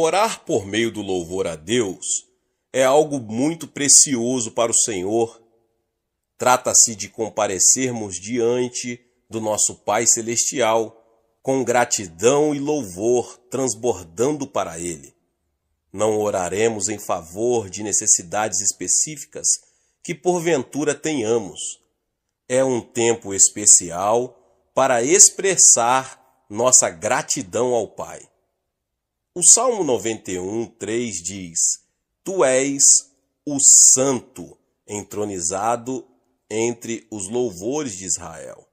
Orar por meio do louvor a Deus é algo muito precioso para o Senhor. Trata-se de comparecermos diante do nosso Pai Celestial com gratidão e louvor transbordando para Ele. Não oraremos em favor de necessidades específicas que porventura tenhamos. É um tempo especial para expressar nossa gratidão ao Pai. O Salmo 91:3 diz: Tu és o Santo, entronizado entre os louvores de Israel.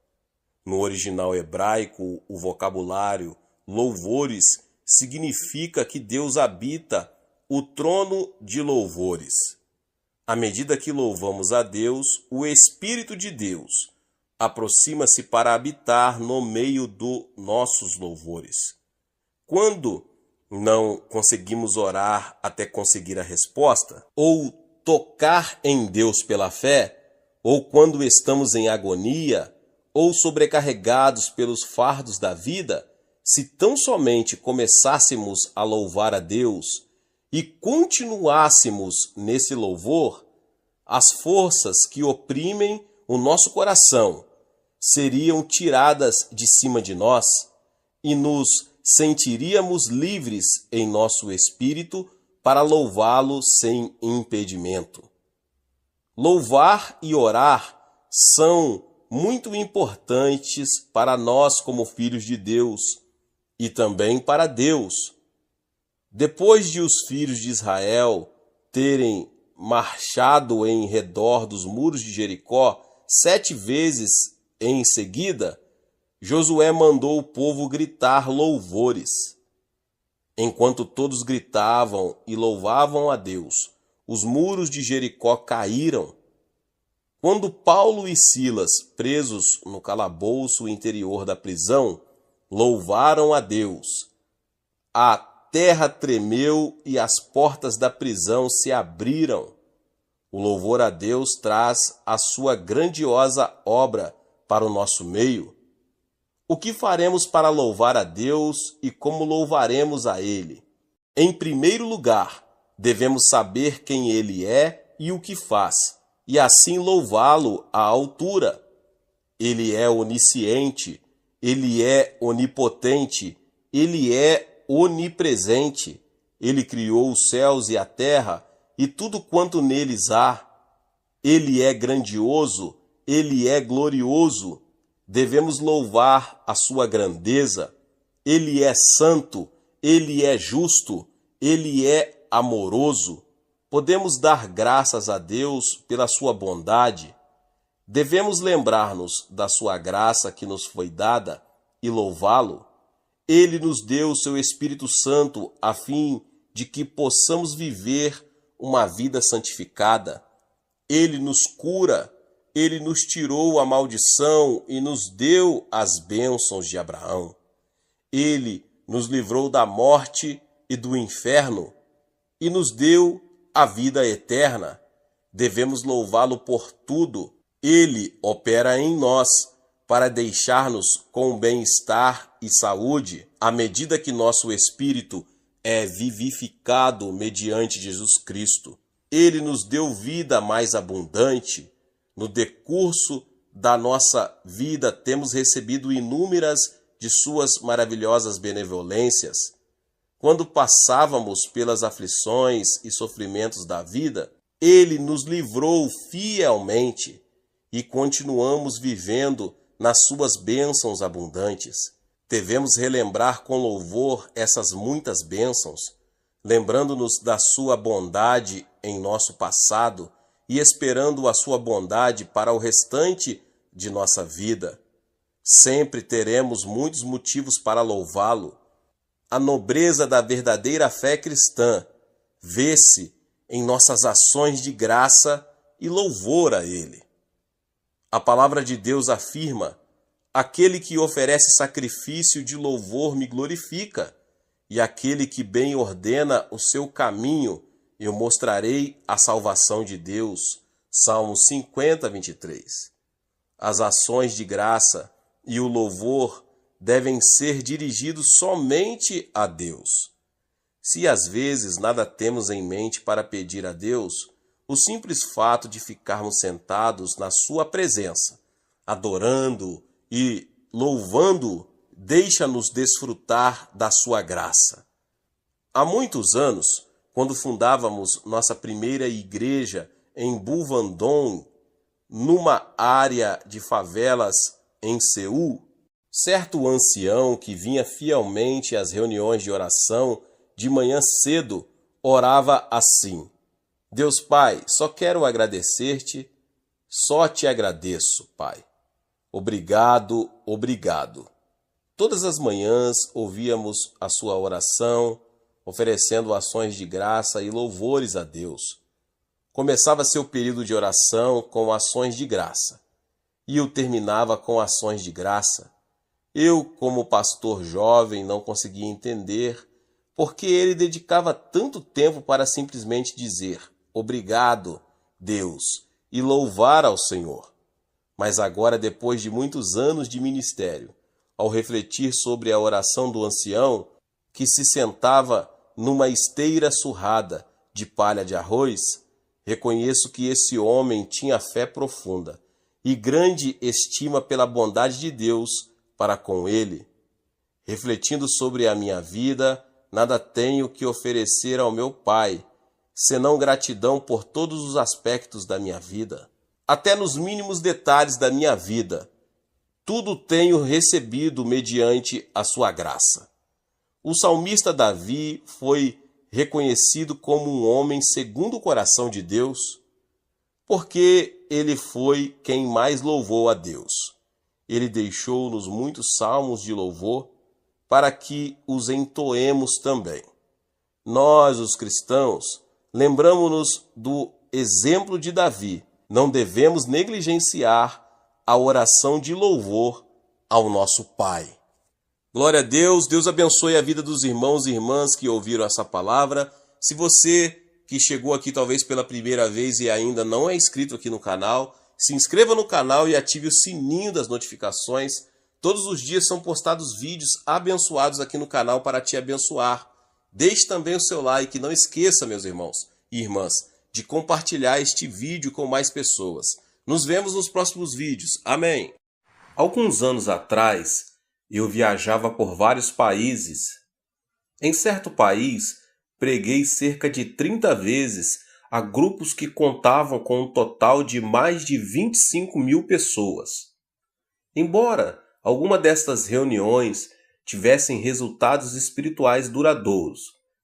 No original hebraico, o vocabulário louvores significa que Deus habita o trono de louvores. À medida que louvamos a Deus, o Espírito de Deus aproxima-se para habitar no meio dos nossos louvores. Quando não conseguimos orar até conseguir a resposta, ou tocar em Deus pela fé, ou quando estamos em agonia, ou sobrecarregados pelos fardos da vida, se tão somente começássemos a louvar a Deus e continuássemos nesse louvor, as forças que oprimem o nosso coração seriam tiradas de cima de nós e nos sentiríamos livres em nosso espírito para louvá-lo sem impedimento. Louvar e orar são muito importantes para nós como filhos de Deus e também para Deus. Depois de os filhos de Israel terem marchado em redor dos muros de Jericó 7 vezes em seguida, Josué mandou o povo gritar louvores. Enquanto todos gritavam e louvavam a Deus, os muros de Jericó caíram. Quando Paulo e Silas, presos no calabouço interior da prisão, louvaram a Deus, a terra tremeu e as portas da prisão se abriram. O louvor a Deus traz a sua grandiosa obra para o nosso meio. O que faremos para louvar a Deus e como louvaremos a Ele? Em primeiro lugar, devemos saber quem Ele é e o que faz, e assim louvá-lo à altura. Ele é onisciente, Ele é onipotente, Ele é onipresente. Ele criou os céus e a terra e tudo quanto neles há. Ele é grandioso, Ele é glorioso. Devemos louvar a sua grandeza. Ele é santo, Ele é justo, Ele é amoroso. Podemos dar graças a Deus pela sua bondade. Devemos lembrar-nos da sua graça que nos foi dada e louvá-lo. Ele nos deu o seu Espírito Santo a fim de que possamos viver uma vida santificada. Ele nos cura, Ele nos tirou a maldição e nos deu as bênçãos de Abraão. Ele nos livrou da morte e do inferno e nos deu a vida eterna. Devemos louvá-lo por tudo. Ele opera em nós para deixar-nos com bem-estar e saúde, à medida que nosso espírito é vivificado mediante Jesus Cristo. Ele nos deu vida mais abundante. No decurso da nossa vida, temos recebido inúmeras de suas maravilhosas benevolências. Quando passávamos pelas aflições e sofrimentos da vida, Ele nos livrou fielmente e continuamos vivendo nas suas bênçãos abundantes. Devemos relembrar com louvor essas muitas bênçãos, lembrando-nos da sua bondade em nosso passado e esperando a sua bondade para o restante de nossa vida. Sempre teremos muitos motivos para louvá-lo. A nobreza da verdadeira fé cristã vê-se em nossas ações de graça e louvor a Ele. A palavra de Deus afirma: aquele que oferece sacrifício de louvor me glorifica, e aquele que bem ordena o seu caminho, eu mostrarei a salvação de Deus. Salmo 50:23. As ações de graça e o louvor devem ser dirigidos somente a Deus. Se às vezes nada temos em mente para pedir a Deus, o simples fato de ficarmos sentados na sua presença, adorando e louvando, deixa-nos desfrutar da sua graça. Há muitos anos, quando fundávamos nossa primeira igreja em Buvandong, numa área de favelas em Seul, certo ancião que vinha fielmente às reuniões de oração de manhã cedo orava assim: Deus Pai, só quero agradecer-te, só te agradeço, Pai. Obrigado, obrigado. Todas as manhãs ouvíamos a sua oração, oferecendo ações de graça e louvores a Deus. Começava seu período de oração com ações de graça e o terminava com ações de graça. Eu, como pastor jovem, não conseguia entender por que ele dedicava tanto tempo para simplesmente dizer obrigado, Deus, e louvar ao Senhor. Mas agora, depois de muitos anos de ministério, ao refletir sobre a oração do ancião, que se sentava numa esteira surrada de palha de arroz, reconheço que esse homem tinha fé profunda e grande estima pela bondade de Deus para com ele. Refletindo sobre a minha vida, nada tenho que oferecer ao meu Pai, senão gratidão por todos os aspectos da minha vida. Até nos mínimos detalhes da minha vida, tudo tenho recebido mediante a sua graça. O salmista Davi foi reconhecido como um homem segundo o coração de Deus, porque ele foi quem mais louvou a Deus. Ele deixou-nos muitos salmos de louvor para que os entoemos também. Nós, os cristãos, lembramos-nos do exemplo de Davi. Não devemos negligenciar a oração de louvor ao nosso Pai. Glória a Deus, Deus abençoe a vida dos irmãos e irmãs que ouviram essa palavra. Se você que chegou aqui talvez pela primeira vez e ainda não é inscrito aqui no canal, se inscreva no canal e ative o sininho das notificações. Todos os dias são postados vídeos abençoados aqui no canal para te abençoar. Deixe também o seu like, não esqueça, meus irmãos e irmãs, de compartilhar este vídeo com mais pessoas. Nos vemos nos próximos vídeos. Amém. Alguns anos atrás, eu viajava por vários países. Em certo país, preguei cerca de 30 vezes a grupos que contavam com um total de mais de 25 mil pessoas. Embora alguma destas reuniões tivessem resultados espirituais duradouros,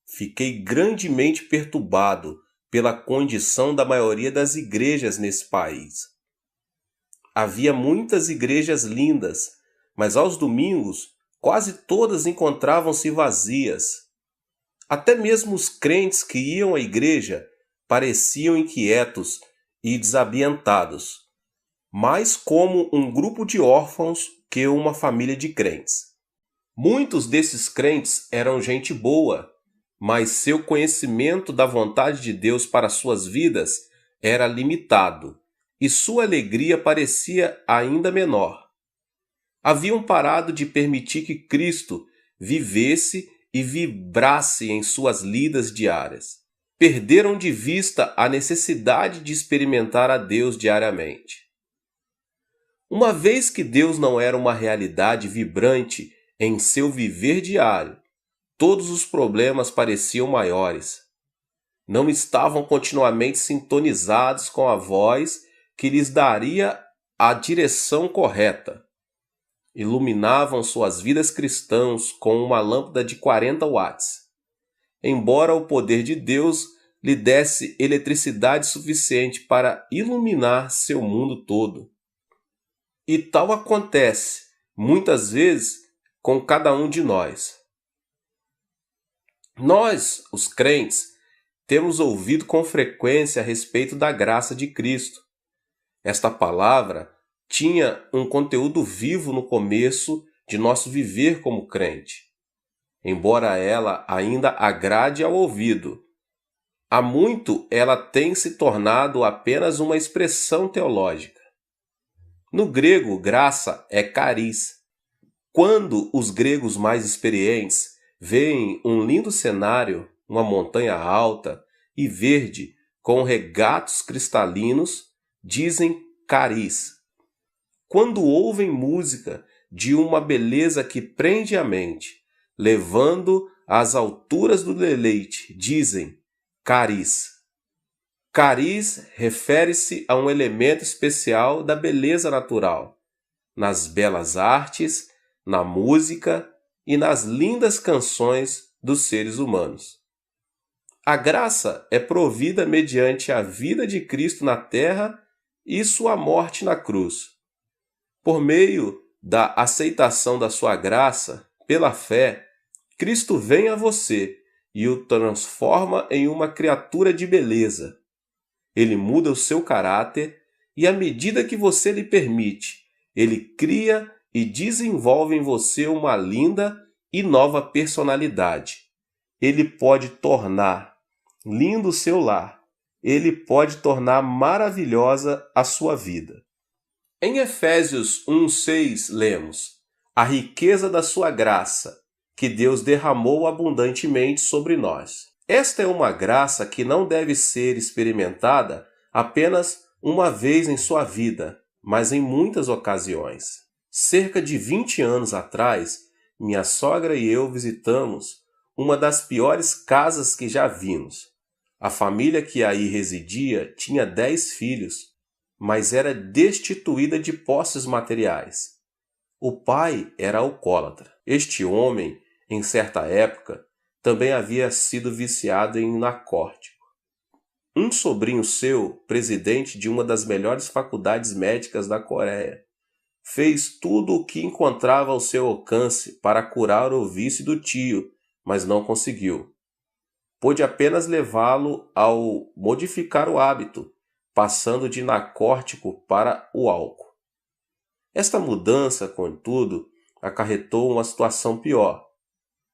fiquei grandemente perturbado pela condição da maioria das igrejas nesse país. Havia muitas igrejas lindas, mas aos domingos quase todas encontravam-se vazias. Até mesmo os crentes que iam à igreja pareciam inquietos e desambientados, mais como um grupo de órfãos que uma família de crentes. Muitos desses crentes eram gente boa, mas seu conhecimento da vontade de Deus para suas vidas era limitado e sua alegria parecia ainda menor. Haviam parado de permitir que Cristo vivesse e vibrasse em suas lidas diárias. Perderam de vista a necessidade de experimentar a Deus diariamente. Uma vez que Deus não era uma realidade vibrante em seu viver diário, todos os problemas pareciam maiores. Não estavam continuamente sintonizados com a voz que lhes daria a direção correta. Iluminavam suas vidas cristãs com uma lâmpada de 40 watts. Embora o poder de Deus lhe desse eletricidade suficiente para iluminar seu mundo todo. E tal acontece, muitas vezes, com cada um de nós. Nós, os crentes, temos ouvido com frequência a respeito da graça de Cristo. Esta palavra tinha um conteúdo vivo no começo de nosso viver como crente. Embora ela ainda agrade ao ouvido, há muito ela tem se tornado apenas uma expressão teológica. No grego, graça é charis. Quando os gregos mais experientes veem um lindo cenário, uma montanha alta e verde com regatos cristalinos, dizem cariz. Quando ouvem música de uma beleza que prende a mente, levando às alturas do deleite, dizem cariz. Cariz refere-se a um elemento especial da beleza natural, nas belas artes, na música e nas lindas canções dos seres humanos. A graça é provida mediante a vida de Cristo na terra e sua morte na cruz. Por meio da aceitação da sua graça, pela fé, Cristo vem a você e o transforma em uma criatura de beleza. Ele muda o seu caráter e, à medida que você lhe permite, ele cria e desenvolve em você uma linda e nova personalidade. Ele pode tornar lindo o seu lar. Ele pode tornar maravilhosa a sua vida. Em Efésios 1:6 lemos: a riqueza da sua graça, que Deus derramou abundantemente sobre nós. Esta é uma graça que não deve ser experimentada apenas uma vez em sua vida, mas em muitas ocasiões. Cerca de 20 anos atrás, minha sogra e eu visitamos uma das piores casas que já vimos. A família que aí residia tinha 10 filhos, mas era destituída de posses materiais. O pai era alcoólatra. Este homem, em certa época, também havia sido viciado em narcótico. Um sobrinho seu, presidente de uma das melhores faculdades médicas da Coreia, fez tudo o que encontrava ao seu alcance para curar o vício do tio, mas não conseguiu. Pôde apenas levá-lo ao modificar o hábito, passando de narcótico para o álcool. Esta mudança, contudo, acarretou uma situação pior.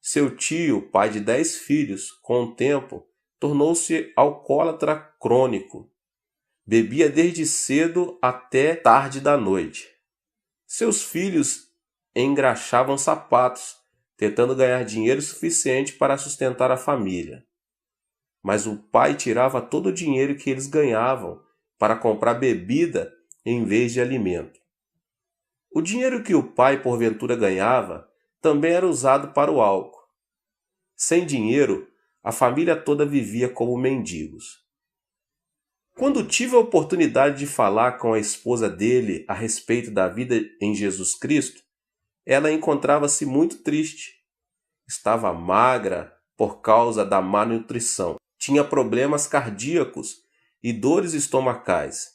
Seu tio, pai de 10 filhos, com o tempo, tornou-se alcoólatra crônico. Bebia desde cedo até tarde da noite. Seus filhos engraxavam sapatos, tentando ganhar dinheiro suficiente para sustentar a família. Mas o pai tirava todo o dinheiro que eles ganhavam para comprar bebida em vez de alimento. O dinheiro que o pai porventura ganhava também era usado para o álcool. Sem dinheiro, a família toda vivia como mendigos. Quando tive a oportunidade de falar com a esposa dele a respeito da vida em Jesus Cristo, ela encontrava-se muito triste. Estava magra por causa da má nutrição. Tinha problemas cardíacos e dores estomacais,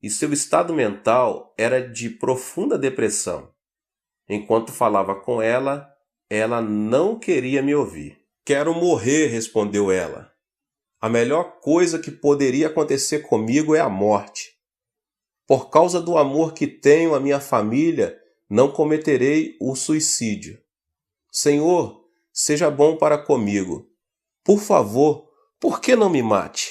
e seu estado mental era de profunda depressão. Enquanto falava com ela, ela não queria me ouvir. Quero morrer, respondeu ela. A melhor coisa que poderia acontecer comigo é a morte. Por causa do amor que tenho à minha família, não cometerei o suicídio. Senhor, seja bom para comigo. Por favor, por que não me mate?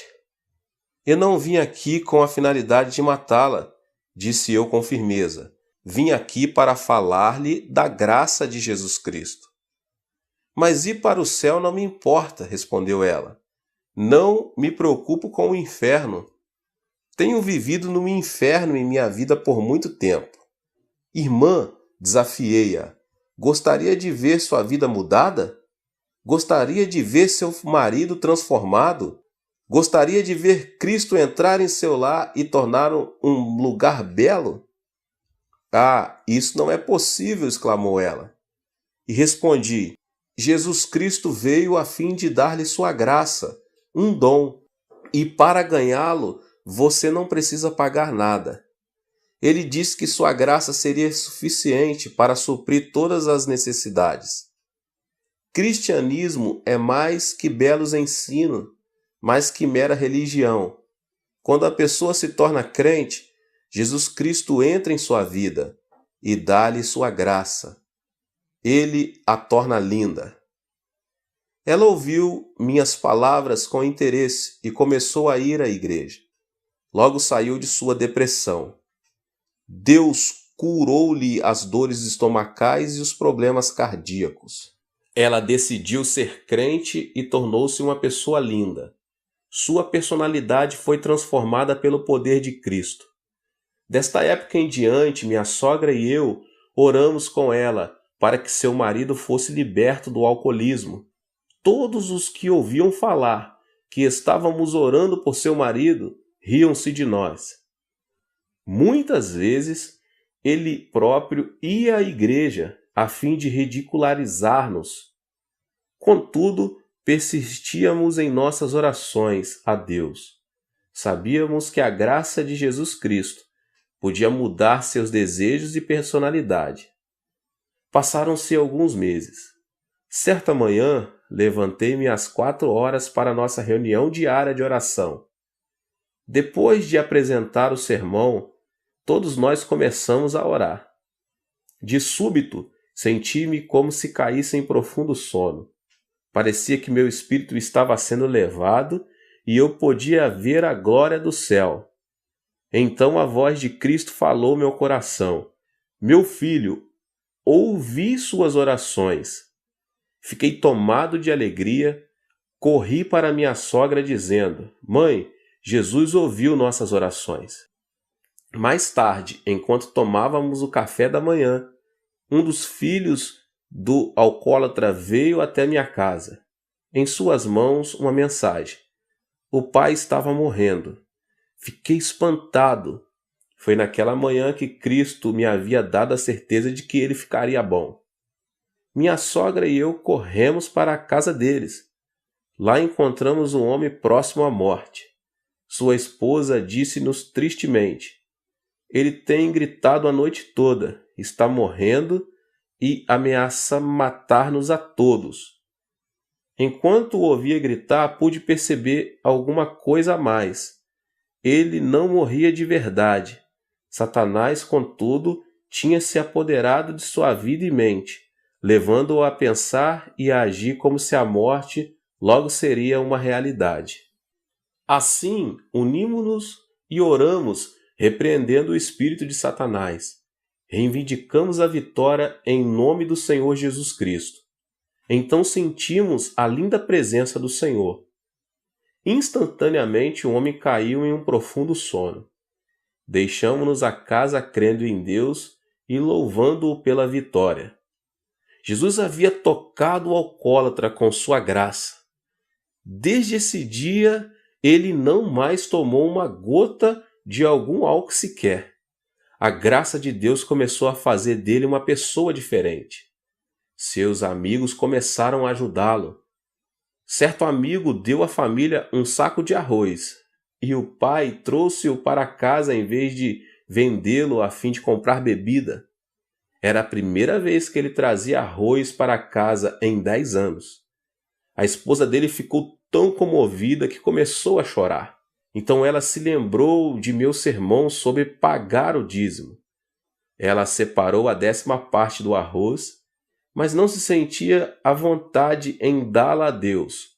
Eu não vim aqui com a finalidade de matá-la, disse eu com firmeza. Vim aqui para falar-lhe da graça de Jesus Cristo. Mas ir para o céu não me importa, respondeu ela. Não me preocupo com o inferno. Tenho vivido no inferno em minha vida por muito tempo. Irmã, desafiei-a, gostaria de ver sua vida mudada? Gostaria de ver seu marido transformado? Gostaria de ver Cristo entrar em seu lar e tornar um lugar belo? Ah, isso não é possível, exclamou ela. E respondi, Jesus Cristo veio a fim de dar-lhe sua graça, um dom, e para ganhá-lo você não precisa pagar nada. Ele disse que sua graça seria suficiente para suprir todas as necessidades. Cristianismo é mais que belos ensinos, mais que mera religião. Quando a pessoa se torna crente, Jesus Cristo entra em sua vida e dá-lhe sua graça. Ele a torna linda. Ela ouviu minhas palavras com interesse e começou a ir à igreja. Logo saiu de sua depressão. Deus curou-lhe as dores estomacais e os problemas cardíacos. Ela decidiu ser crente e tornou-se uma pessoa linda. Sua personalidade foi transformada pelo poder de Cristo. Desta época em diante, minha sogra e eu oramos com ela para que seu marido fosse liberto do alcoolismo. Todos os que ouviam falar que estávamos orando por seu marido riam-se de nós. Muitas vezes, ele próprio ia à igreja a fim de ridicularizar-nos. Contudo, persistíamos em nossas orações a Deus. Sabíamos que a graça de Jesus Cristo podia mudar seus desejos e personalidade. Passaram-se alguns meses. Certa manhã, levantei-me às 4 horas para nossa reunião diária de oração. Depois de apresentar o sermão, todos nós começamos a orar. De súbito, senti-me como se caísse em profundo sono. Parecia que meu espírito estava sendo levado e eu podia ver a glória do céu. Então a voz de Cristo falou ao meu coração: Meu filho, ouvi suas orações. Fiquei tomado de alegria, corri para minha sogra dizendo: Mãe, Jesus ouviu nossas orações. Mais tarde, enquanto tomávamos o café da manhã, um dos filhos do alcoólatra veio até minha casa. Em suas mãos, uma mensagem. O pai estava morrendo. Fiquei espantado. Foi naquela manhã que Cristo me havia dado a certeza de que ele ficaria bom. Minha sogra e eu corremos para a casa deles. Lá encontramos um homem próximo à morte. Sua esposa disse-nos tristemente: Ele tem gritado a noite toda, está morrendo e ameaça matar-nos a todos. Enquanto o ouvia gritar, pude perceber alguma coisa a mais. Ele não morria de verdade. Satanás, contudo, tinha se apoderado de sua vida e mente, levando-o a pensar e a agir como se a morte logo seria uma realidade. Assim, unimos-nos e oramos, repreendendo o espírito de Satanás. Reivindicamos a vitória em nome do Senhor Jesus Cristo. Então sentimos a linda presença do Senhor. Instantaneamente o homem caiu em um profundo sono. Deixamo-nos a casa crendo em Deus e louvando-o pela vitória. Jesus havia tocado o alcoólatra com sua graça. Desde esse dia, ele não mais tomou uma gota de algum álcool sequer. A graça de Deus começou a fazer dele uma pessoa diferente. Seus amigos começaram a ajudá-lo. Certo amigo deu à família um saco de arroz e o pai trouxe-o para casa em vez de vendê-lo a fim de comprar bebida. Era a primeira vez que ele trazia arroz para casa em 10 anos. A esposa dele ficou tão comovida que começou a chorar. Então ela se lembrou de meu sermão sobre pagar o dízimo. Ela separou a 10ª parte do arroz, mas não se sentia à vontade em dá-la a Deus.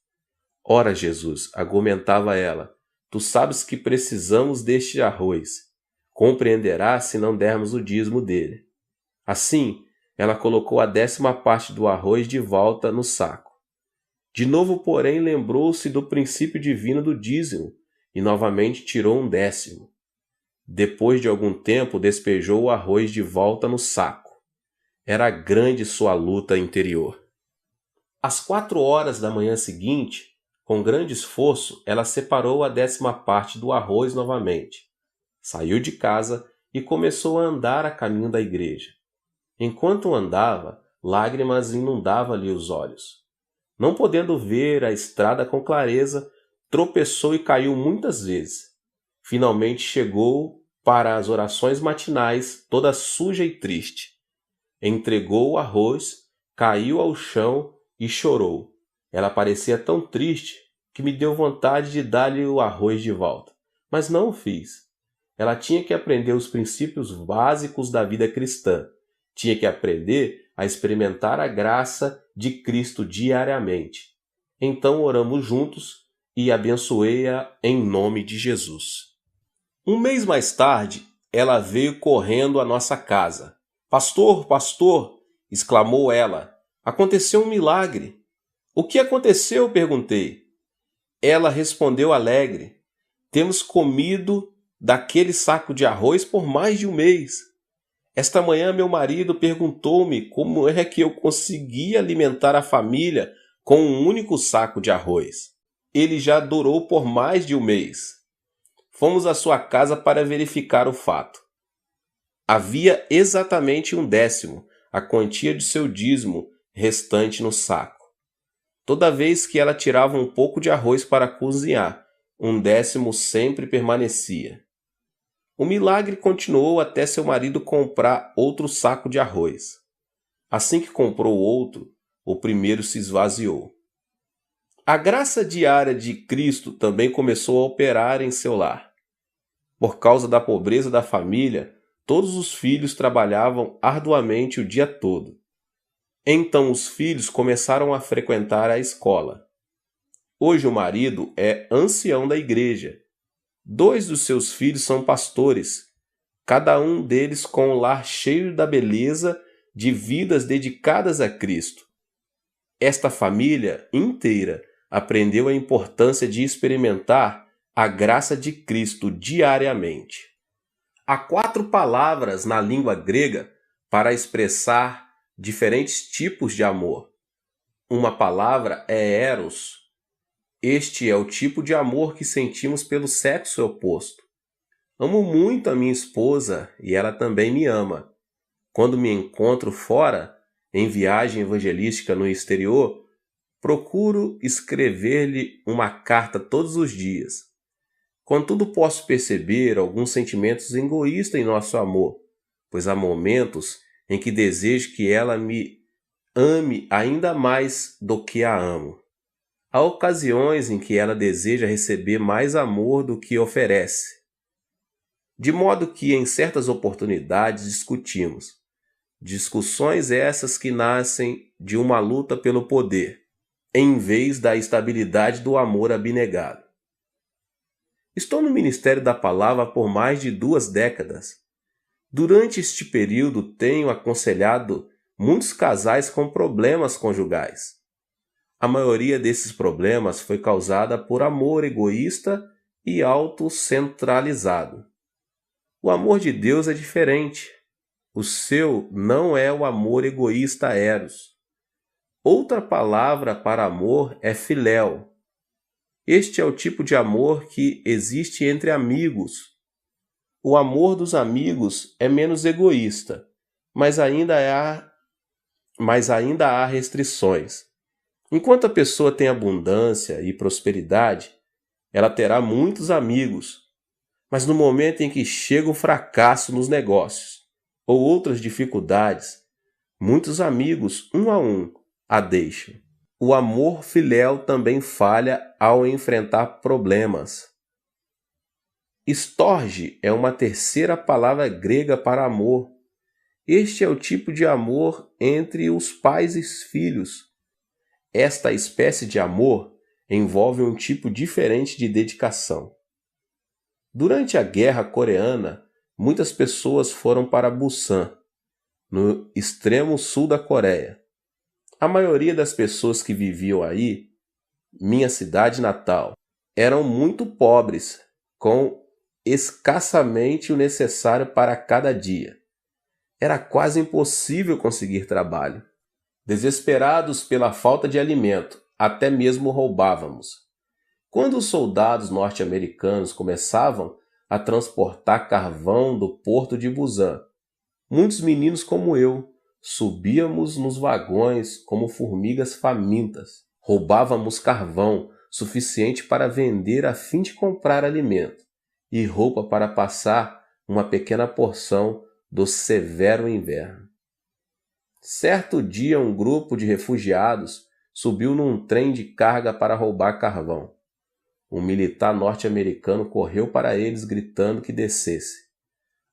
Ora, Jesus, argumentava ela, tu sabes que precisamos deste arroz. Compreenderás se não dermos o dízimo dele. Assim, ela colocou a 10ª parte do arroz de volta no saco. De novo, porém, lembrou-se do princípio divino do dízimo e novamente tirou um 10º. Depois de algum tempo, despejou o arroz de volta no saco. Era grande sua luta interior. Às 4 horas da manhã seguinte, com grande esforço, ela separou a 10ª parte do arroz novamente. Saiu de casa e começou a andar a caminho da igreja. Enquanto andava, lágrimas inundavam-lhe os olhos. Não podendo ver a estrada com clareza, tropeçou e caiu muitas vezes. Finalmente chegou para as orações matinais, toda suja e triste. Entregou o arroz, caiu ao chão e chorou. Ela parecia tão triste que me deu vontade de dar-lhe o arroz de volta, mas não o fiz. Ela tinha que aprender os princípios básicos da vida cristã. Tinha que aprender a experimentar a graça de Cristo diariamente. Então oramos juntos e abençoei-a em nome de Jesus. Um mês mais tarde, ela veio correndo à nossa casa. Pastor, pastor, exclamou ela, Aconteceu um milagre. O que aconteceu? Perguntei. Ela respondeu alegre. Temos comido daquele saco de arroz por mais de um mês. Esta manhã meu marido perguntou-me como é que eu conseguia alimentar a família com um único saco de arroz. Ele já durou por mais de um mês. Fomos à sua casa para verificar o fato. Havia exatamente 1/10, a quantia de seu dízimo restante no saco. Toda vez que ela tirava um pouco de arroz para cozinhar, 1/10 sempre permanecia. O milagre continuou até seu marido comprar outro saco de arroz. Assim que comprou outro, o primeiro se esvaziou. A graça diária de Cristo também começou a operar em seu lar. Por causa da pobreza da família, todos os filhos trabalhavam arduamente o dia todo. Então os filhos começaram a frequentar a escola. Hoje o marido é ancião da igreja. 2 dos seus filhos são pastores, cada um deles com um lar cheio da beleza de vidas dedicadas a Cristo. Esta família inteira aprendeu a importância de experimentar a graça de Cristo diariamente. Há 4 palavras na língua grega para expressar diferentes tipos de amor. Uma palavra é eros. Este é o tipo de amor que sentimos pelo sexo oposto. Amo muito a minha esposa e ela também me ama. Quando me encontro fora, em viagem evangelística no exterior, procuro escrever-lhe uma carta todos os dias. Contudo, posso perceber alguns sentimentos egoístas em nosso amor, pois há momentos em que desejo que ela me ame ainda mais do que a amo. Há ocasiões em que ela deseja receber mais amor do que oferece. De modo que, em certas oportunidades, discutimos. Discussões essas que nascem de uma luta pelo poder, em vez da estabilidade do amor abnegado. Estou no Ministério da Palavra por mais de 2 décadas. Durante este período tenho aconselhado muitos casais com problemas conjugais. A maioria desses problemas foi causada por amor egoísta e autocentralizado. O amor de Deus é diferente. O seu não é o amor egoísta eros. Outra palavra para amor é filéu. Este é o tipo de amor que existe entre amigos. O amor dos amigos é menos egoísta, mas ainda há restrições. Enquanto a pessoa tem abundância e prosperidade, ela terá muitos amigos. Mas no momento em que chega o fracasso nos negócios ou outras dificuldades, muitos amigos, um a um, a deixam. O amor filéu também falha ao enfrentar problemas. Storge é uma terceira palavra grega para amor. Este é o tipo de amor entre os pais e filhos. Esta espécie de amor envolve um tipo diferente de dedicação. Durante a Guerra Coreana, muitas pessoas foram para Busan, no extremo sul da Coreia. A maioria das pessoas que viviam aí, minha cidade natal, eram muito pobres, com escassamente o necessário para cada dia. Era quase impossível conseguir trabalho. Desesperados pela falta de alimento, até mesmo roubávamos. Quando os soldados norte-americanos começavam a transportar carvão do porto de Busan, muitos meninos como eu subíamos nos vagões como formigas famintas. Roubávamos carvão suficiente para vender a fim de comprar alimento e roupa para passar uma pequena porção do severo inverno. Certo dia, um grupo de refugiados subiu num trem de carga para roubar carvão. Um militar norte-americano correu para eles gritando que descesse.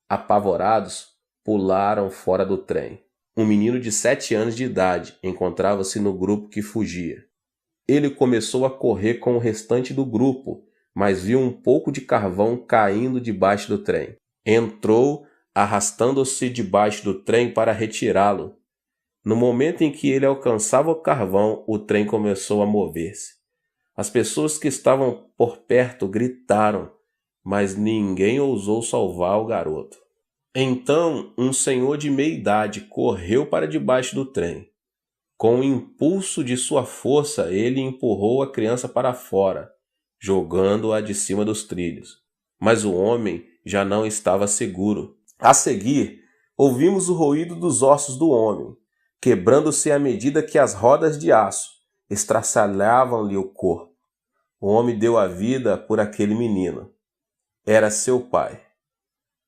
Apavorados, pularam fora do trem. Um menino de 7 anos de idade encontrava-se no grupo que fugia. Ele começou a correr com o restante do grupo, mas viu um pouco de carvão caindo debaixo do trem. Entrou, arrastando-se debaixo do trem para retirá-lo. No momento em que ele alcançava o carvão, o trem começou a mover-se. As pessoas que estavam por perto gritaram, mas ninguém ousou salvar o garoto. Então, um senhor de meia idade correu para debaixo do trem. Com o impulso de sua força, ele empurrou a criança para fora, jogando-a de cima dos trilhos. Mas o homem já não estava seguro. A seguir, ouvimos o ruído dos ossos do homem, quebrando-se à medida que as rodas de aço estraçalhavam-lhe o corpo. O homem deu a vida por aquele menino. Era seu pai.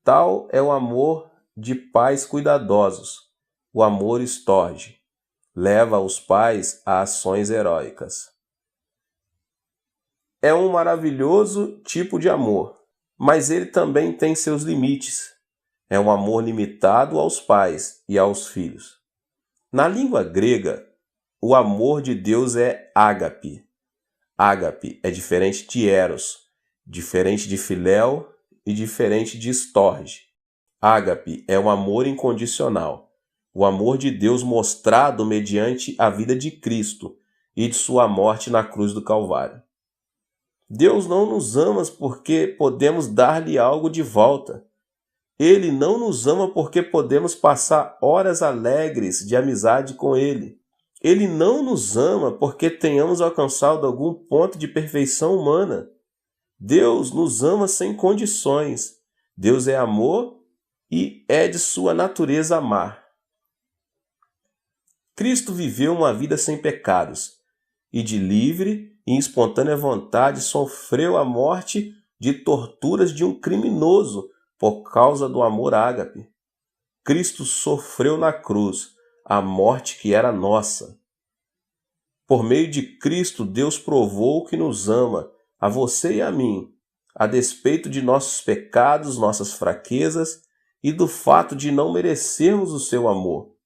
Tal é o amor de pais cuidadosos. O amor estorge. Leva os pais a ações heróicas. É um maravilhoso tipo de amor, mas ele também tem seus limites. É um amor limitado aos pais e aos filhos. Na língua grega, o amor de Deus é ágape. Ágape é diferente de eros, diferente de filéu e diferente de estorge. Ágape é um amor incondicional, o amor de Deus mostrado mediante a vida de Cristo e de sua morte na cruz do Calvário. Deus não nos ama porque podemos dar-lhe algo de volta. Ele não nos ama porque podemos passar horas alegres de amizade com Ele. Ele não nos ama porque tenhamos alcançado algum ponto de perfeição humana. Deus nos ama sem condições. Deus é amor e é de sua natureza amar. Cristo viveu uma vida sem pecados e de livre e espontânea vontade sofreu a morte de torturas de um criminoso por causa do amor ágape. Cristo sofreu na cruz a morte que era nossa. Por meio de Cristo, Deus provou que nos ama, a você e a mim, a despeito de nossos pecados, nossas fraquezas e do fato de não merecermos o seu amor.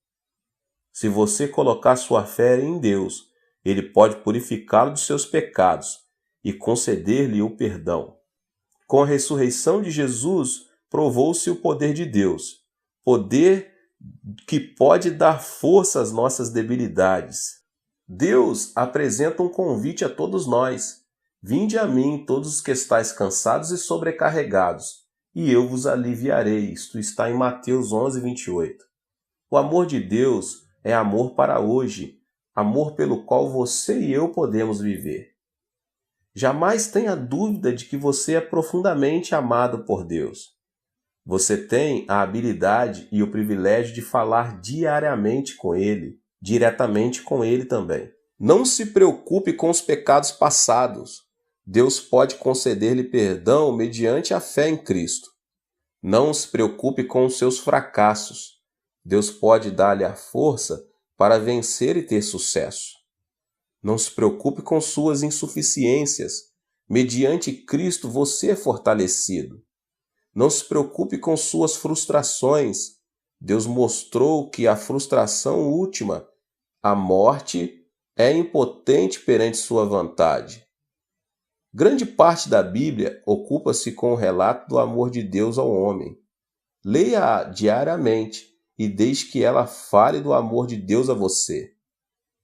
Se você colocar sua fé em Deus, Ele pode purificá-lo dos seus pecados e conceder-lhe o perdão. Com a ressurreição de Jesus, provou-se o poder de Deus, poder que pode dar força às nossas debilidades. Deus apresenta um convite a todos nós. Vinde a mim, todos os que estáis cansados e sobrecarregados, e eu vos aliviarei. Isto está em Mateus 11, 28. O amor de Deus é amor para hoje, amor pelo qual você e eu podemos viver. Jamais tenha dúvida de que você é profundamente amado por Deus. Você tem a habilidade e o privilégio de falar diariamente com Ele, diretamente com Ele também. Não se preocupe com os pecados passados. Deus pode conceder-lhe perdão mediante a fé em Cristo. Não se preocupe com os seus fracassos. Deus pode dar-lhe a força para vencer e ter sucesso. Não se preocupe com suas insuficiências. Mediante Cristo você é fortalecido. Não se preocupe com suas frustrações. Deus mostrou que a frustração última, a morte, é impotente perante sua vontade. Grande parte da Bíblia ocupa-se com o relato do amor de Deus ao homem. Leia-a diariamente e deixe que ela fale do amor de Deus a você.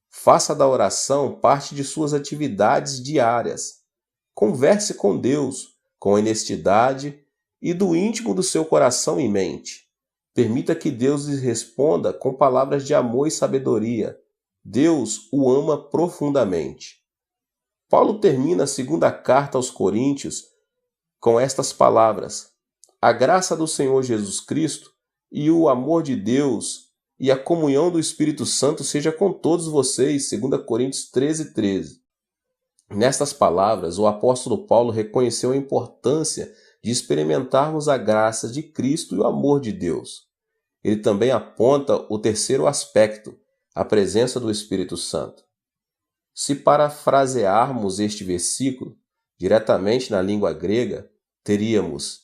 Faça da oração parte de suas atividades diárias. Converse com Deus com honestidade e do íntimo do seu coração e mente. Permita que Deus lhe responda com palavras de amor e sabedoria. Deus o ama profundamente. Paulo termina a segunda carta aos Coríntios com estas palavras: a graça do Senhor Jesus Cristo e o amor de Deus e a comunhão do Espírito Santo seja com todos vocês. 2 Coríntios 13, 13. Nestas palavras, o apóstolo Paulo reconheceu a importância de experimentarmos a graça de Cristo e o amor de Deus. Ele também aponta o terceiro aspecto, a presença do Espírito Santo. Se parafrasearmos este versículo diretamente na língua grega, teríamos: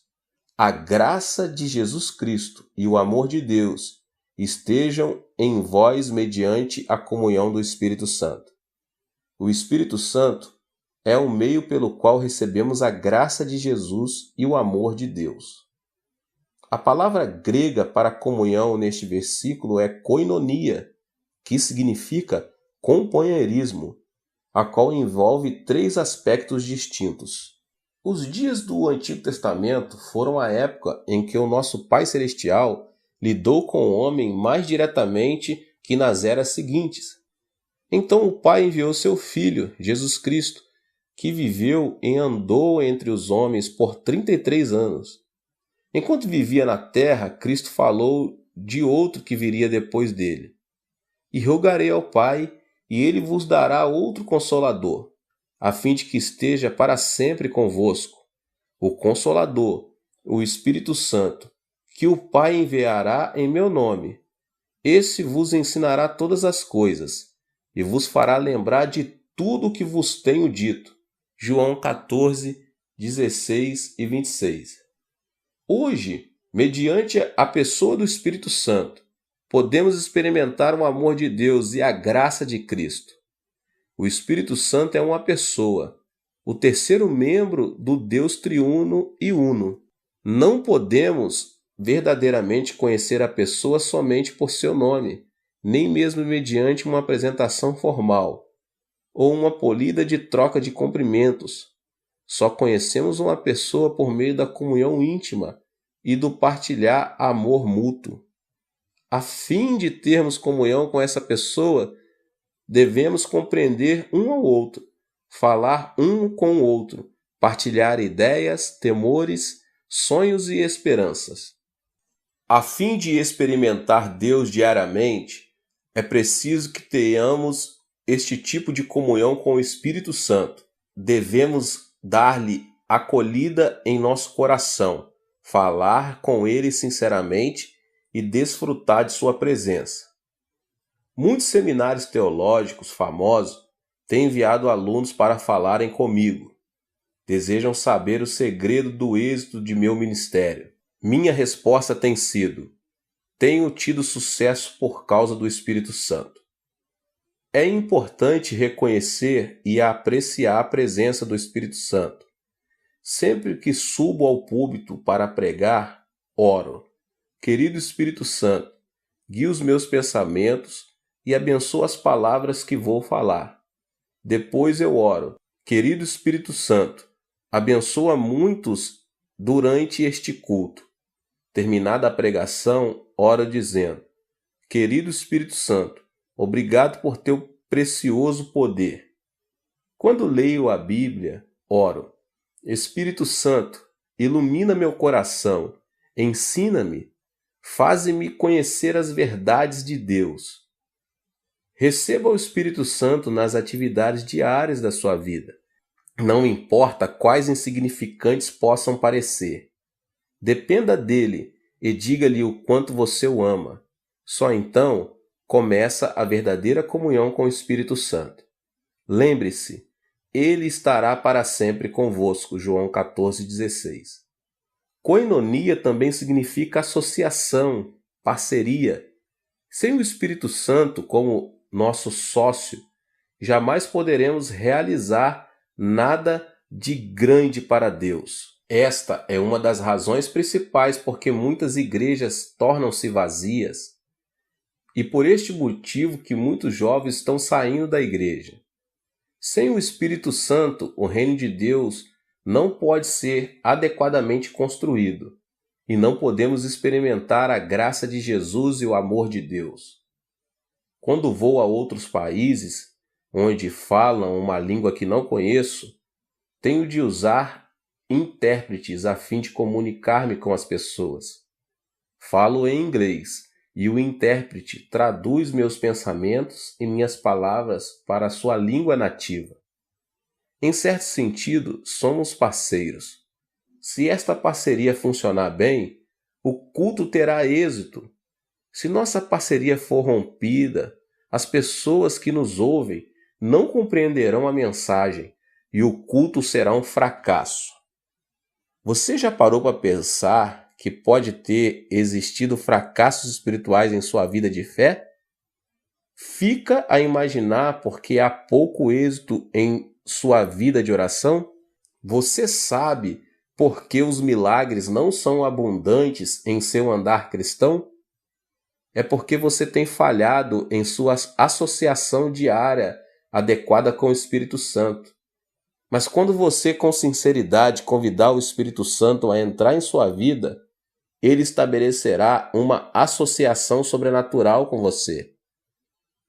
a graça de Jesus Cristo e o amor de Deus estejam em vós mediante a comunhão do Espírito Santo. O Espírito Santo é o meio pelo qual recebemos a graça de Jesus e o amor de Deus. A palavra grega para comunhão neste versículo é koinonia, que significa companheirismo, a qual envolve 3 aspectos distintos. Os dias do Antigo Testamento foram a época em que o nosso Pai Celestial lidou com o homem mais diretamente que nas eras seguintes. Então o Pai enviou seu Filho, Jesus Cristo, que viveu e andou entre os homens por 33 anos. Enquanto vivia na terra, Cristo falou de outro que viria depois dele. E rogarei ao Pai, e ele vos dará outro Consolador, a fim de que esteja para sempre convosco, o Consolador, o Espírito Santo, que o Pai enviará em meu nome. Esse vos ensinará todas as coisas, e vos fará lembrar de tudo o que vos tenho dito. João 14, 16 e 26. Hoje, mediante a pessoa do Espírito Santo, podemos experimentar o amor de Deus e a graça de Cristo. O Espírito Santo é uma pessoa, o terceiro membro do Deus triuno e uno. Não podemos verdadeiramente conhecer a pessoa somente por seu nome, nem mesmo mediante uma apresentação formal ou uma polida de troca de cumprimentos. Só conhecemos uma pessoa por meio da comunhão íntima e do partilhar amor mútuo. A fim de termos comunhão com essa pessoa, devemos compreender um ao outro, falar um com o outro, partilhar ideias, temores, sonhos e esperanças. A fim de experimentar Deus diariamente, é preciso que tenhamos este tipo de comunhão com o Espírito Santo. Devemos dar-lhe acolhida em nosso coração, falar com ele sinceramente e desfrutar de sua presença. Muitos seminários teológicos famosos têm enviado alunos para falarem comigo. Desejam saber o segredo do êxito de meu ministério. Minha resposta tem sido: tenho tido sucesso por causa do Espírito Santo. É importante reconhecer e apreciar a presença do Espírito Santo. Sempre que subo ao púlpito para pregar, oro: querido Espírito Santo, guia os meus pensamentos e abençoa as palavras que vou falar. Depois eu oro: querido Espírito Santo, abençoa muitos durante este culto. Terminada a pregação, oro dizendo: querido Espírito Santo, obrigado por teu precioso poder. Quando leio a Bíblia, oro: Espírito Santo, ilumina meu coração, ensina-me, faze-me conhecer as verdades de Deus. Receba o Espírito Santo nas atividades diárias da sua vida. Não importa quais insignificantes possam parecer. Dependa dele e diga-lhe o quanto você o ama. Só então começa a verdadeira comunhão com o Espírito Santo. Lembre-se, ele estará para sempre convosco. João 14,16. Koinonia também significa associação, parceria. Sem o Espírito Santo como nosso sócio, jamais poderemos realizar nada de grande para Deus. Esta é uma das razões principais por que muitas igrejas tornam-se vazias e por este motivo que muitos jovens estão saindo da igreja. Sem o Espírito Santo, o reino de Deus não pode ser adequadamente construído e não podemos experimentar a graça de Jesus e o amor de Deus. Quando vou a outros países onde falam uma língua que não conheço, tenho de usar intérpretes a fim de comunicar-me com as pessoas. Falo em inglês e o intérprete traduz meus pensamentos e minhas palavras para a sua língua nativa. Em certo sentido, somos parceiros. Se esta parceria funcionar bem, o culto terá êxito. Se nossa parceria for rompida, as pessoas que nos ouvem não compreenderão a mensagem e o culto será um fracasso. Você já parou para pensar que pode ter existido fracassos espirituais em sua vida de fé? Fica a imaginar porque há pouco êxito em sua vida de oração? Você sabe por que os milagres não são abundantes em seu andar cristão? é porque você tem falhado em sua associação diária adequada com o Espírito Santo. Mas quando você, com sinceridade, convidar o Espírito Santo a entrar em sua vida, ele estabelecerá uma associação sobrenatural com você.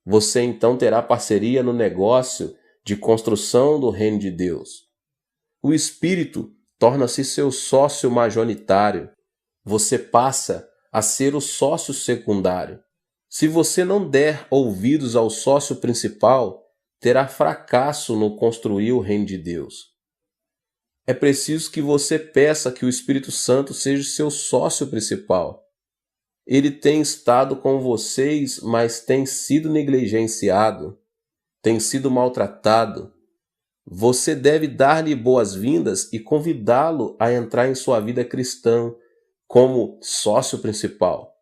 Você então terá parceria no negócio de construção do reino de Deus. O Espírito torna-se seu sócio majoritário. Você passa a ser o sócio secundário. Se você não der ouvidos ao sócio principal, terá fracasso no construir o reino de Deus. É preciso que você peça que o Espírito Santo seja seu sócio principal. Ele tem estado com vocês, mas tem sido negligenciado, tem sido maltratado. Você deve dar-lhe boas-vindas e convidá-lo a entrar em sua vida cristã como sócio principal.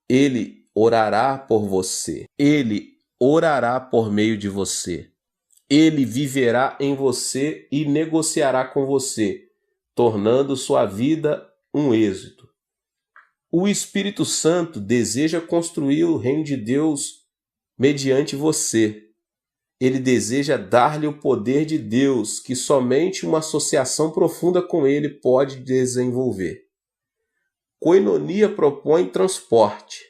Ele orará por você. Ele orará por meio de você. Ele viverá em você e negociará com você, tornando sua vida um êxito. O Espírito Santo deseja construir o reino de Deus mediante você. Ele deseja dar-lhe o poder de Deus que somente uma associação profunda com ele pode desenvolver. Koinonia propõe transporte.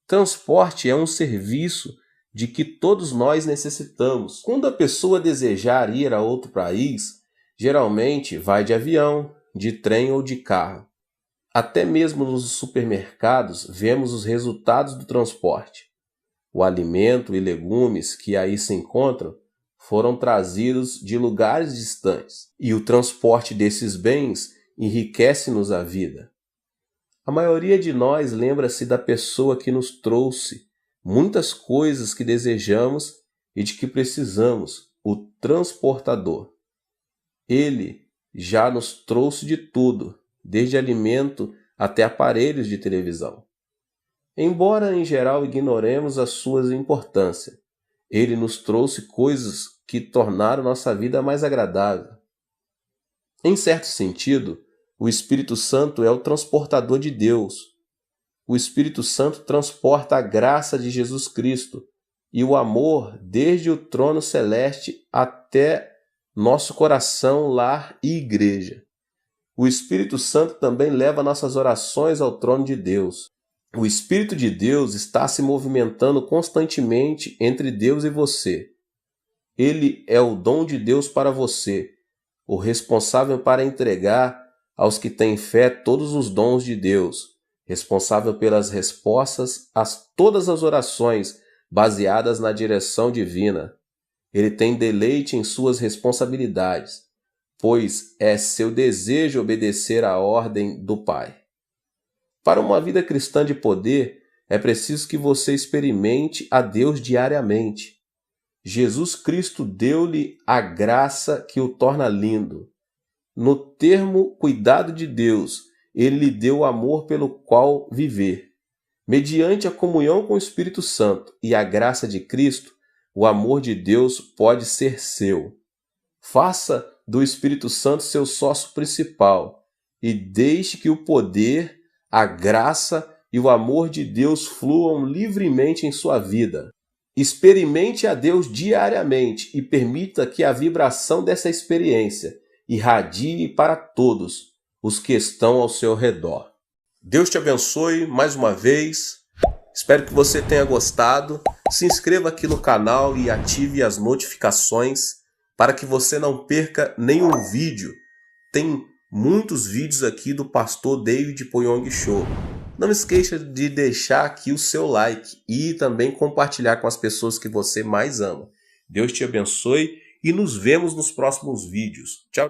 Transporte é um serviço de que todos nós necessitamos. Quando a pessoa desejar ir a outro país, geralmente vai de avião, de trem ou de carro. Até mesmo nos supermercados vemos os resultados do transporte. O alimento e legumes que aí se encontram foram trazidos de lugares distantes, e o transporte desses bens enriquece-nos a vida. A maioria de nós lembra-se da pessoa que nos trouxe muitas coisas que desejamos e de que precisamos, o transportador. Ele já nos trouxe de tudo, desde alimento até aparelhos de televisão. Embora em geral ignoremos a sua importância, ele nos trouxe coisas que tornaram nossa vida mais agradável. Em certo sentido, o Espírito Santo é o transportador de Deus. O Espírito Santo transporta a graça de Jesus Cristo e o amor desde o trono celeste até nosso coração, lar e igreja. O Espírito Santo também leva nossas orações ao trono de Deus. O Espírito de Deus está se movimentando constantemente entre Deus e você. Ele é o dom de Deus para você, o responsável para entregar aos que têm fé todos os dons de Deus, responsável pelas respostas a todas as orações baseadas na direção divina. Ele tem deleite em suas responsabilidades, pois é seu desejo obedecer à ordem do Pai. Para uma vida cristã de poder, é preciso que você experimente a Deus diariamente. Jesus Cristo deu-lhe a graça que o torna lindo. No termo cuidado de Deus, ele lhe deu o amor pelo qual viver. Mediante a comunhão com o Espírito Santo e a graça de Cristo, o amor de Deus pode ser seu. Faça do Espírito Santo seu sócio principal e deixe que o poder, a graça e o amor de Deus fluam livremente em sua vida. Experimente a Deus diariamente e permita que a vibração dessa experiência irradie para todos os que estão ao seu redor. Deus te abençoe mais uma vez. Espero que você tenha gostado. Se inscreva aqui no canal e ative as notificações para que você não perca nenhum vídeo. Tem muitos vídeos aqui do pastor David Poyong Cho. Não esqueça de deixar aqui o seu like e também compartilhar com as pessoas que você mais ama. Deus te abençoe e nos vemos nos próximos vídeos. Tchau!